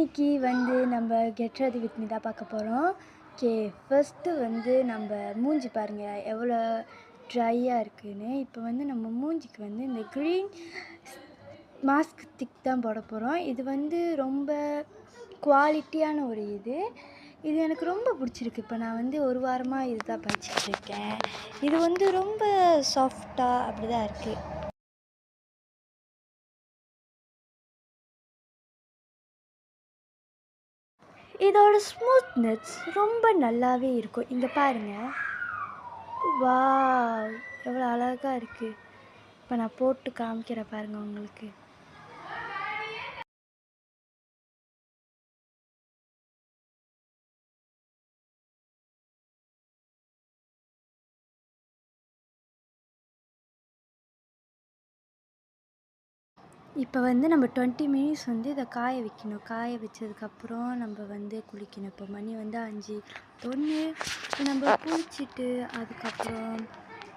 இன்றைக்கி வந்து நம்ம கெட் ரெடி வித் மீ தான் பார்க்க போகிறோம். ஓகே, ஃபஸ்ட்டு வந்து நம்ம மூஞ்சி பாருங்கள் எவ்வளோ ட்ரையாக இருக்குதுன்னு. இப்போ வந்து நம்ம மூஞ்சிக்கு வந்து இந்த க்ரீன் மாஸ்க் திக் தான் போட போகிறோம். இது வந்து ரொம்ப குவாலிட்டியான ஒரு இது எனக்கு ரொம்ப பிடிச்சிருக்கு. இப்போ நான் வந்து ஒரு வாரமாக இது தான் படிச்சுட்ருக்கேன். இது வந்து ரொம்ப சாஃப்டாக அப்படி தான் இருக்குது. இதோட ஸ்மூத்னஸ் ரொம்ப நல்லாவே இருக்கும். இங்கே பாருங்கள், வாவ் எவ்வளோ அழகாக இருக்குது. இப்போ நான் போட்டு காமிக்கிறேன் பாருங்கள் உங்களுக்கு. இப்போ வந்து நம்ம 20 மினிட்ஸ் வந்து இதை காய வைக்கணும். காய வச்சதுக்கப்புறம் நம்ம வந்து குளிக்கணும். இப்போ மணி வந்து 5:01. நம்ம குளிச்சுட்டு அதுக்கப்புறம்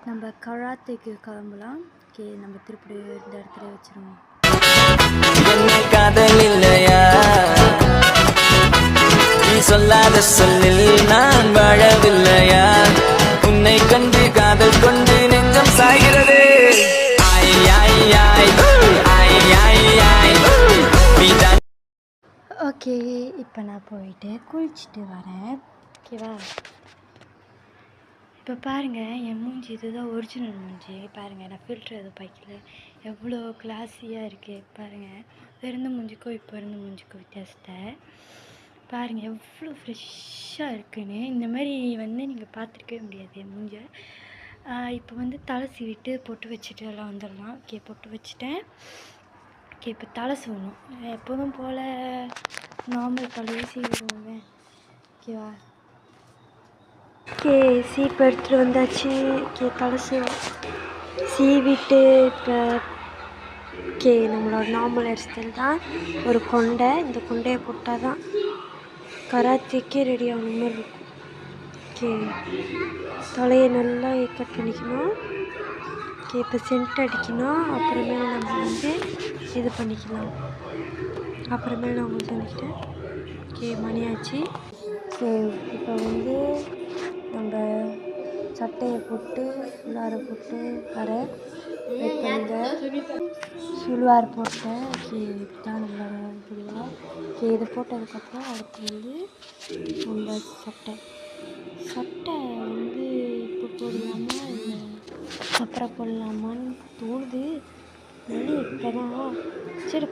நம்ம கராத்தேக்கு கிளம்பலாம். ஓகே, நம்ம திருப்பி இந்த இடத்துல வச்சுருவோம். காதல் இல்லையா நீ சொல்லாத சொல்லில் நான் வாழவில்லையா, உன்னை கண்டு காதல் கொண்டு நெஞ்சம் சாகிறது. ஓகே, இப்போ நான் போயிட்டு குளிச்சுட்டு வரேன். ஓகேவா? இப்போ பாருங்கள், என் மூஞ்சி இதுதான் ஒரிஜினல் மூஞ்சி. பாருங்கள், நான் ஃபில்ட்ரு எதுவும் பாய்க்கல. எவ்வளோ கிளாஸியாக இருக்குது பாருங்கள். இருந்த மூஞ்சிக்கும் இப்போ இருந்த மூஞ்சிக்கும் வித்தியாசத்தை பாருங்கள், எவ்வளோ ஃப்ரெஷ்ஷாக இருக்குன்னு. இந்த மாதிரி வந்து நீங்கள் பார்த்துருக்கவே முடியாது என் மூஞ்சை. இப்போ வந்து தலை சீவிட்டு பொட்டு வச்சுட்டு எல்லாம் வந்துடலாம். ஓகே, பொட்டு வச்சுட்டேன். ஓகே, இப்போ தலை சீவணும். எப்போதும் போல் நார்மல் தலையே சீவிடுவோங்க. ஓகேவா? ஓகே, சீப்பு எடுத்துகிட்டு வந்தாச்சு. ஓகே, தலை சீவிட்டு இப்போ ஓகே, நம்மளோட நார்மல் ஹேர் ஸ்டைல் தான் ஒரு கொண்டை. இந்த கொண்டையை போட்டால் தான் கராத்தேக்கே ரெடி ஆன மாதிரி இருக்கும். ஓகே, தலையை நல்லா கட் பண்ணிக்கணும். ஓகே, இப்போ சென்ட் அடிக்கணும். அப்புறமேல நம்ம வந்து இது பண்ணிக்கலாம். அப்புறமேல நான் உங்களுக்கு சொல்லிக்கிட்டேன். ஓகே, மணி ஆச்சு. ஓகே, இப்போ வந்து நம்ம சட்டையை போட்டு சுடிதாரை போட்டு வரேன். வெயிட் பண்ணுங்க. சுடிதார் போட்டேன். ஓகே, இதுதான் நம்மளோட சுடிதார். ஓகே, இதை போட்டதுக்கப்புறம் அடுத்து வந்து நம்ம சட்டை வந்து இப்போ போடலாமா இல்லை அப்புறம் போடலாமான்னு தோணுது. மணி இப்போ தான் சரி